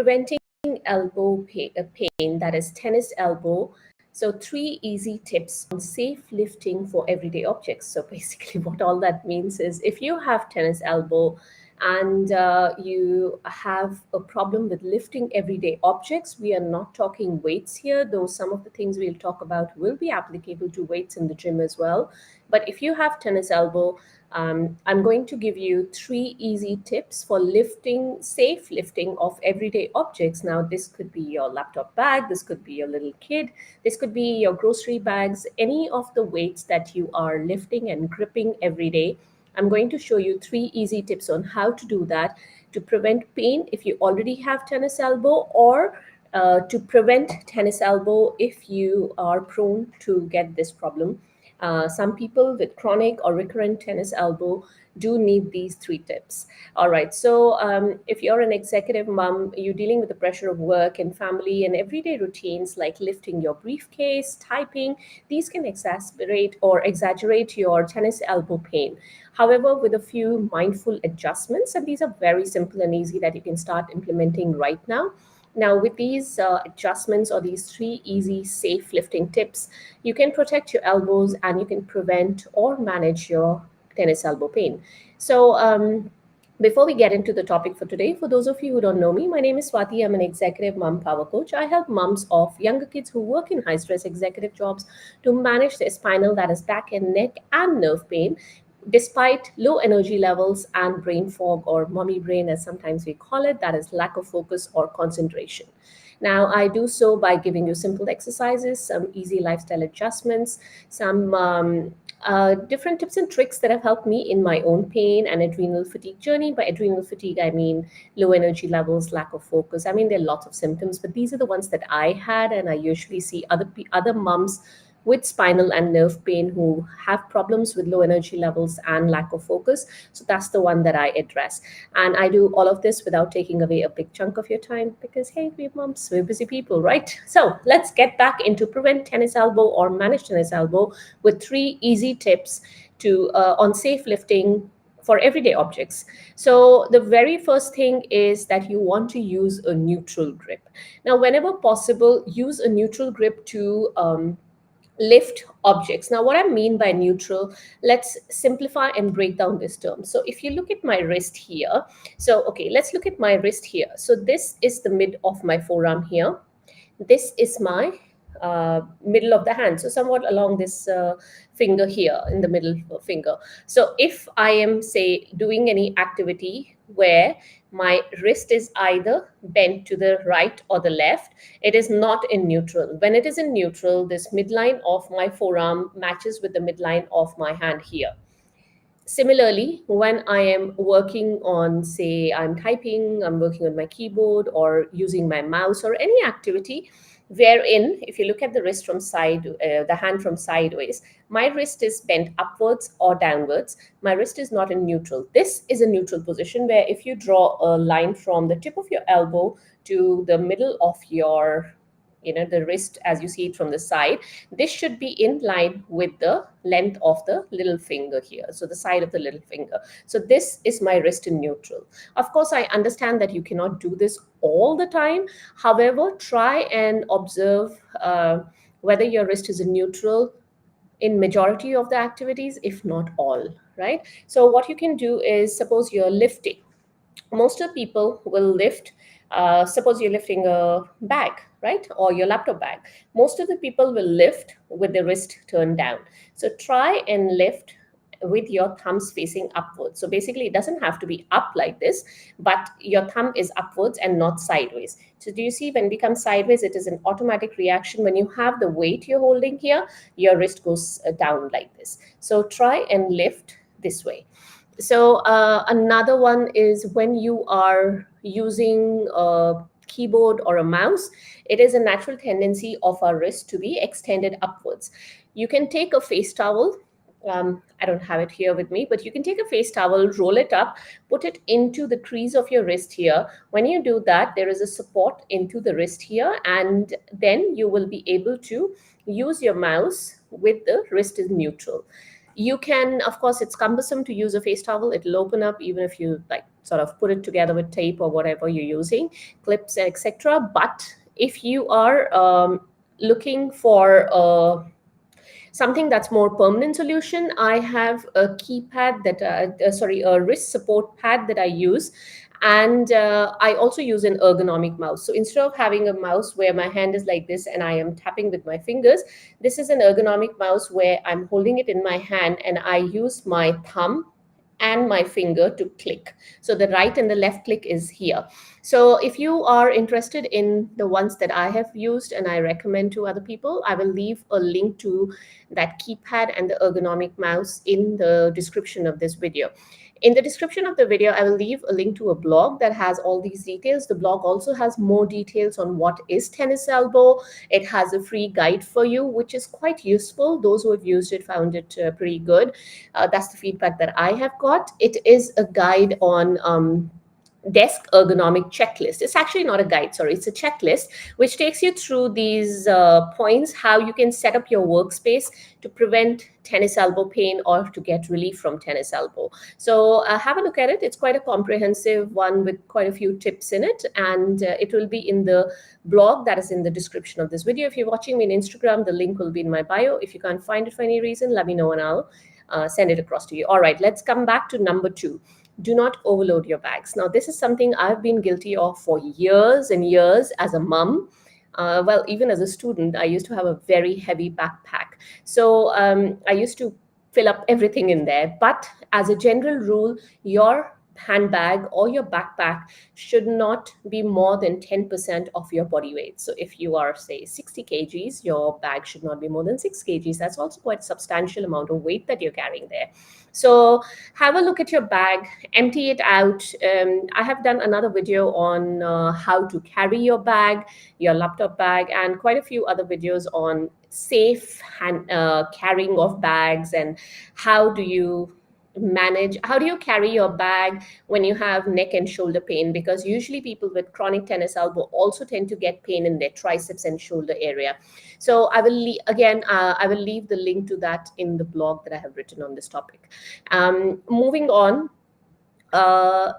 preventing elbow pain, that is tennis elbow. So, three easy tips on safe lifting for everyday objects. So, basically, what all that means is if you have tennis elbow and you have a problem with lifting everyday objects, we are not talking weights here, though some of the things we'll talk about will be applicable to weights in the gym as well. But if you have tennis elbow, I'm going to give you three easy tips for lifting, safe lifting of everyday objects. Now, this could be your laptop bag, this could be your little kid, this could be your grocery bags, any of the weights that you are lifting and gripping every day. I'm going to show you three easy tips on how to do that to prevent pain if you already have tennis elbow, or to prevent tennis elbow if you are prone to get this problem. Some people with chronic or recurrent tennis elbow do need these three tips. All right. So, if you're an executive mom, you're dealing with the pressure of work and family and everyday routines like lifting your briefcase, typing, these can exacerbate or exaggerate your tennis elbow pain. However, with a few mindful adjustments, and these are very simple and easy that you can start implementing right now. Now, with these adjustments or these three easy, safe lifting tips, you can protect your elbows and you can prevent or manage your tennis elbow pain. So, before we get into the topic for today, for those of you who don't know me, my name is Swati. I'm an executive mom power coach. I help moms of younger kids who work in high stress executive jobs to manage their spinal, that is back and neck, and nerve pain despite low energy levels and brain fog, or mommy brain as sometimes we call it, that is lack of focus or concentration. Now, I do so by giving you simple exercises, some easy lifestyle adjustments, some different tips and tricks that have helped me in my own pain and adrenal fatigue journey. By adrenal fatigue, I mean low energy levels, lack of focus. I mean, there are lots of symptoms, but these are the ones that I had, and I usually see other moms with spinal and nerve pain who have problems with low energy levels and lack of focus. So that's the one that I address. And I do all of this without taking away a big chunk of your time because, hey, we're moms, we're busy people, right? So let's get back into prevent tennis elbow or manage tennis elbow with three easy tips to on safe lifting for everyday objects. So the very first thing is that you want to use a neutral grip. Now, whenever possible, use a neutral grip to lift objects. Now, what I mean by neutral, let's simplify and break down this term. So if you look at my wrist here, so okay, let's look at my wrist here. So this is the mid of my forearm here. This is my middle of the hand, so somewhat along this finger here in the middle finger. So if I am, say, doing any activity where my wrist is either bent to the right or the left, it is not in neutral. When it is in neutral, this midline of my forearm matches with the midline of my hand here. Similarly, when I am working on, say, I'm typing, I'm working on my keyboard or using my mouse or any activity wherein, if you look at the wrist from side, the hand from sideways, my wrist is bent upwards or downwards. My wrist is not in neutral. This is a neutral position where if you draw a line from the tip of your elbow to the middle of your the wrist as you see it from the side, this should be in line with the length of the little finger here, so the side of the little finger. So this is my wrist in neutral. Of course, I understand that you cannot do this all the time. However, try and observe whether your wrist is in neutral in majority of the activities, if not all, right? So what you can do is, suppose you're lifting, most of the people will lift, suppose you're lifting a bag, right, or your laptop bag. Most of the people will lift with the wrist turned down. So try and lift with your thumbs facing upwards. So basically it doesn't have to be up like this, but your thumb is upwards and not sideways. So do you see, when it becomes sideways, it is an automatic reaction. When you have the weight you're holding here, your wrist goes down like this. So try and lift this way. So another one is when you are using a keyboard or a mouse, it is a natural tendency of our wrist to be extended upwards. You can take a face towel. I don't have it here with me, but you can take a face towel, roll it up, put it into the crease of your wrist here. When you do that, there is a support into the wrist here, and then you will be able to use your mouse with the wrist in neutral. You can, of course, it's cumbersome to use a face towel. It'll open up even if you like sort of put it together with tape or whatever you're using, clips, etc. But if you are looking for something that's more permanent solution, I have a keypad that sorry, a wrist support pad that I use. And I also use an ergonomic mouse. So instead of having a mouse where my hand is like this and I am tapping with my fingers, this is an ergonomic mouse where I'm holding it in my hand and I use my thumb and my finger to click. So the right and the left click is here. So if you are interested in the ones that I have used and I recommend to other people, I will leave a link to that keypad and the ergonomic mouse in the description of this video. In the description of the video, I will leave a link to a blog that has all these details. The blog also has more details on what is tennis elbow. It has a free guide for you, which is quite useful. Those who have used it found it pretty good. That's the feedback that I have got. It is a guide on desk ergonomic checklist. It's actually not a guide, sorry, it's a checklist which takes you through these points, how you can set up your workspace to prevent tennis elbow pain or to get relief from tennis elbow. So have a look at it. It's quite a comprehensive one with quite a few tips in it, and it will be in the blog that is in the description of this video. If you're watching me on Instagram, the link will be in my bio. If you can't find it for any reason, let me know and I'll send it across to you. All right, let's come back to number 2. Do not overload your bags. Now, this is something I've been guilty of for years and years as a mom. Well, even as a student, I used to have a very heavy backpack. So I used to fill up everything in there. But as a general rule, your handbag or your backpack should not be more than 10% of your body weight. So if you are, say, 60 kgs, your bag should not be more than 6 kgs. That's also quite a substantial amount of weight that you're carrying there. So have a look at your bag, empty it out. I have done another video on how to carry your bag, your laptop bag, and quite a few other videos on safe carrying of bags and how do you carry your bag when you have neck and shoulder pain, because usually people with chronic tennis elbow also tend to get pain in their triceps and shoulder area. So I will I will leave the link to that in the blog that I have written on this topic. Moving on,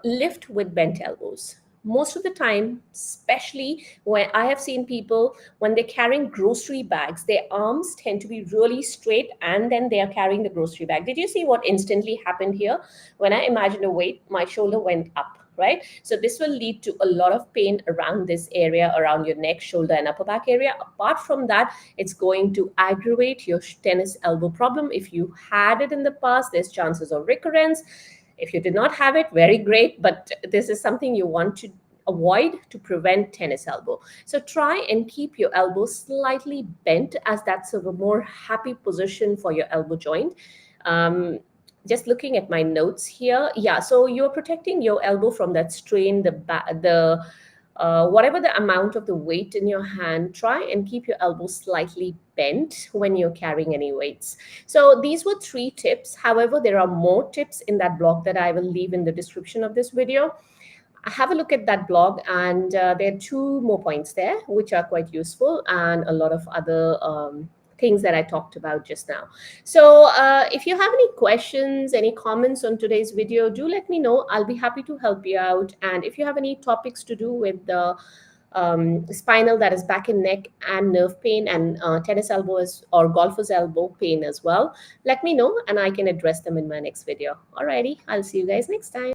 lift with bent elbows. Most of the time, especially when I have seen people, when they're carrying grocery bags, their arms tend to be really straight and then they are carrying the grocery bag. Did you see what instantly happened here? When I imagined a weight, my shoulder went up, right? So this will lead to a lot of pain around this area, around your neck, shoulder, and upper back area. Apart from that, it's going to aggravate your tennis elbow problem. If you had it in the past, there's chances of recurrence. If you did not have it, very great, but this is something you want to avoid to prevent tennis elbow. So try and keep your elbow slightly bent, as that's a more happy position for your elbow joint. Just looking at my notes here, yeah, so you're protecting your elbow from that strain, whatever the amount of the weight in your hand, try and keep your elbow slightly bent when you're carrying any weights. So these were 3 tips. However, there are more tips in that blog that I will leave in the description of this video. Have a look at that blog, and there are 2 more points there which are quite useful, and a lot of other things that I talked about just now. So if you have any questions, any comments on today's video, do let me know. I'll be happy to help you out. And if you have any topics to do with the spinal, that is back and neck and nerve pain, and tennis elbow or golfer's elbow pain as well, let me know and I can address them in my next video. Alrighty, I'll see you guys next time.